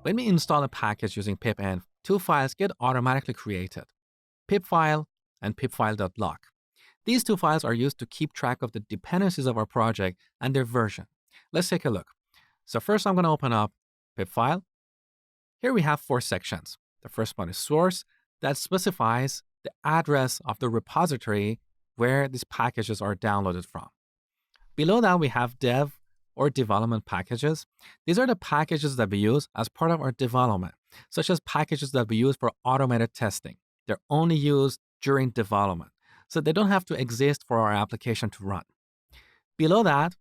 When we install a package using pipenv, two files get automatically created, Pipfile and pipfile.lock. These two files are used to keep track of the dependencies of our project and their version. Let's take a look. So first I'm going to open up Pipfile. Here we have 4 sections. The first one is source, that specifies the address of the repository where these packages are downloaded from. Below that, we have dev or development packages. These are the packages that we use as part of our development, such as packages that we use for automated testing. They're only used during development, so they don't have to exist for our application to run. Below that,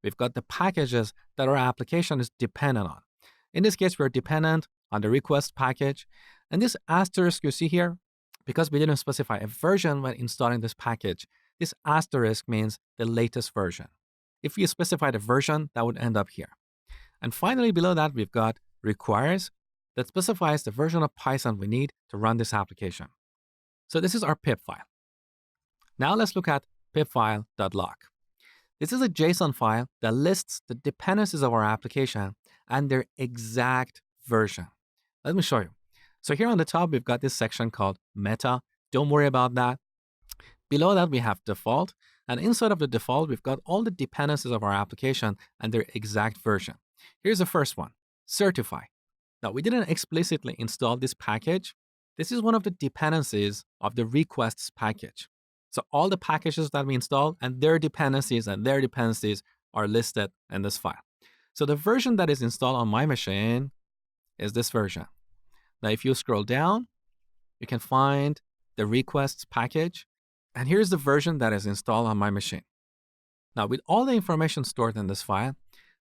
we've got the packages that our application is dependent on. In this case, we're dependent on the request package. And this asterisk you see here, because we didn't specify a version when installing this package, this asterisk means the latest version. If we specified a version, that would end up here. And finally, below that, we've got requires that specifies the version of Python we need to run this application. So this is our pip file. Now let's look at pipfile.lock. This is a JSON file that lists the dependencies of our application and their exact version. Let me show you. So here on the top, we've got this section called meta. Don't worry about that. Below that, we have default. And inside of the default, we've got all the dependencies of our application and their exact version. Here's the first one, certify. Now, we didn't explicitly install this package. This is one of the dependencies of the requests package. So all the packages that we install and their dependencies are listed in this file. So the version that is installed on my machine is this version. Now, if you scroll down, you can find the requests package. And here's the version that is installed on my machine. Now, with all the information stored in this file,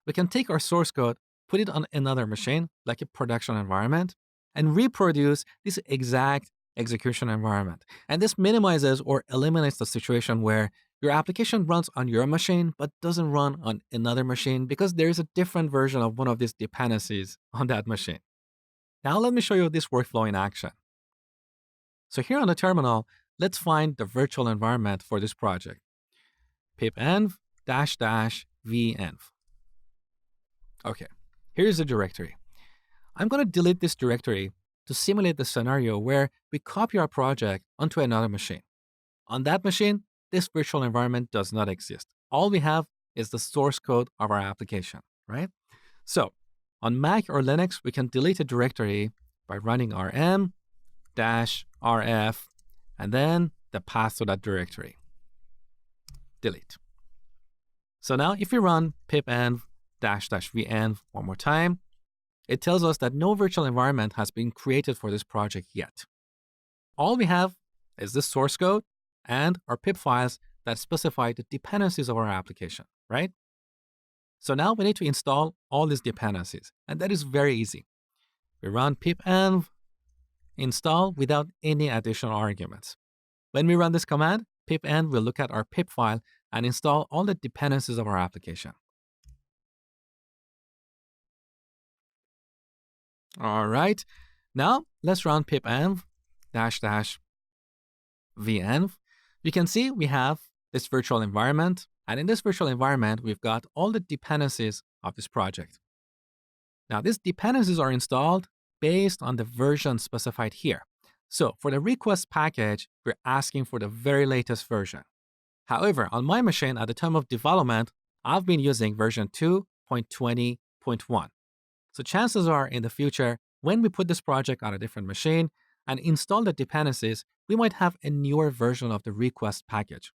we can take our source code, put it on another machine, like a production environment, and reproduce this exact execution environment. And this minimizes or eliminates the situation where your application runs on your machine, but doesn't run on another machine because there is a different version of one of these dependencies on that machine. Now let me show you this workflow in action. So here on the terminal, let's find the virtual environment for this project. pipenv --venv. Okay, here's the directory. I'm going to delete this directory to simulate the scenario where we copy our project onto another machine. On that machine, this virtual environment does not exist. All we have is the source code of our application, right? So on Mac or Linux, we can delete a directory by running rm-rf and then the path to that directory. Delete. So now if we run pipenv --venv one more time, it tells us that no virtual environment has been created for this project yet. All we have is this source code and our pip files that specify the dependencies of our application, right? So now we need to install all these dependencies, and that is very easy. We run pipenv install without any additional arguments. When we run this command, pipenv will look at our pip file and install all the dependencies of our application. All right, now let's run pipenv --venv. You can see we have this virtual environment, and in this virtual environment, we've got all the dependencies of this project. Now, these dependencies are installed based on the version specified here. So for the request package, we're asking for the very latest version. However, on my machine at the time of development, I've been using version 2.20.1. So chances are in the future, when we put this project on a different machine and install the dependencies, we might have a newer version of the request package.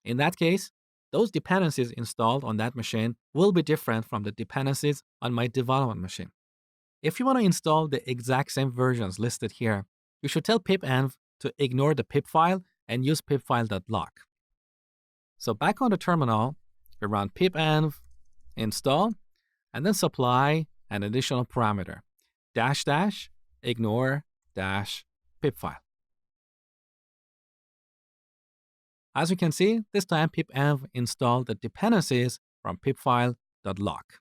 In that case, those dependencies installed on that machine will be different from the dependencies on my development machine. If you want to install the exact same versions listed here, you should tell pipenv to ignore the pip file and use pipfile.lock. So back on the terminal, we run pipenv install and then supply an additional parameter, --ignore -pipfile. As you can see, this time pipenv installed the dependencies from pipfile.lock.